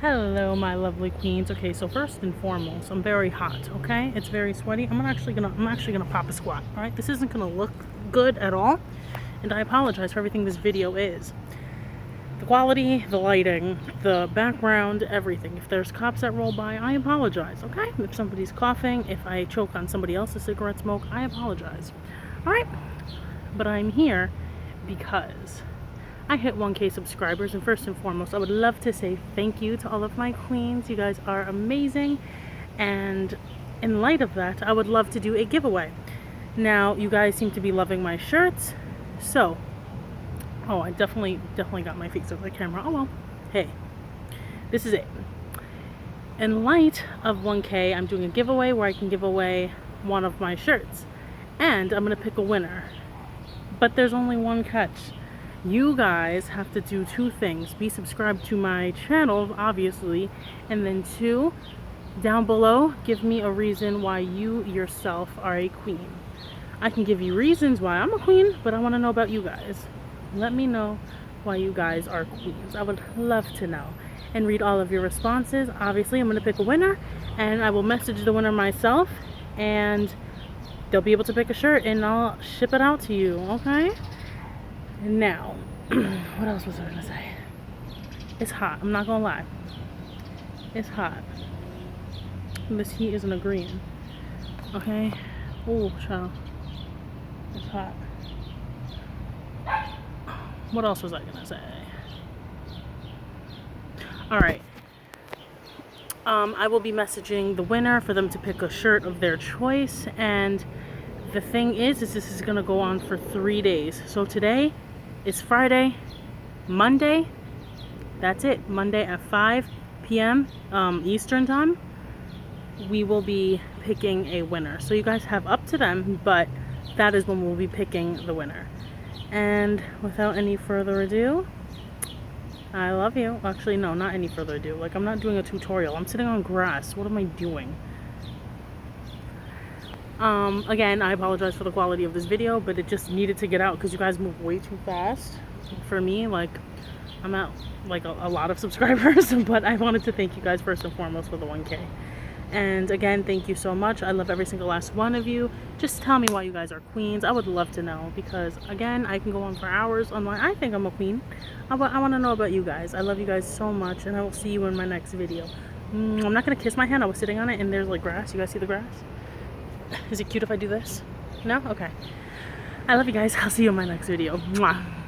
Hello, my lovely queens. Okay, so first and foremost, I'm very hot. Okay, it's very sweaty. I'm actually gonna pop a squat. All right, this isn't gonna look good at all, and I apologize for everything this video is. The quality, the lighting, the background, everything. If there's cops that roll by, I apologize. Okay, if somebody's coughing, if I choke on somebody else's cigarette smoke, I apologize. All right, but I'm here because I hit 1K subscribers, and first and foremost, I would love to say thank you to all of my queens. You guys are amazing, and in light of that, I would love to do a giveaway. Now, you guys seem to be loving my shirts, so I definitely got my face over the camera. Oh well, hey, this is it. In light of 1K, I'm doing a giveaway where I can give away one of my shirts, and I'm gonna pick a winner. But there's only one catch. You guys have to do two things. Be subscribed to my channel, obviously, and then two, down below, give me a reason why you yourself are a queen. I can give you reasons why I'm a queen, but I want to know about you guys. Let me know why you guys are queens. I would love to know and read all of your responses. Obviously, I'm going to pick a winner, and I will message the winner myself, and they'll be able to pick a shirt, and I'll ship it out to you, okay? Now, what else was I gonna say? It's hot, I'm not gonna lie. It's hot. This heat isn't agreeing. Okay? Oh, child. It's hot. What else was I gonna say? Alright. I will be messaging the winner for them to pick a shirt of their choice, and the thing is this is gonna go on for 3 days. So today is Friday. Monday, that's it. Monday at 5 p.m. Eastern time, we will be picking a winner. So you guys have up to them, but that is when we'll be picking the winner. And without any further ado, I love you. Actually, no, not any further ado. Like, I'm not doing a tutorial. I'm sitting on grass. What am I doing? Again, I apologize for the quality of this video, but it just needed to get out because you guys move way too fast for me. Like, I'm at like a lot of subscribers, but I wanted to thank you guys first and foremost for the 1K. And again, thank you so much. I love every single last one of you. Just tell me why you guys are queens. I would love to know, because again, I can go on for hours on why I think I'm a queen. I want to know about you guys. I love you guys so much, and I will see you in my next video. I'm not gonna kiss my hand. I was sitting on it and there's like grass. You guys see the grass? Is it cute if I do this? No? Okay. I love you guys. I'll see you in my next video. Mwah.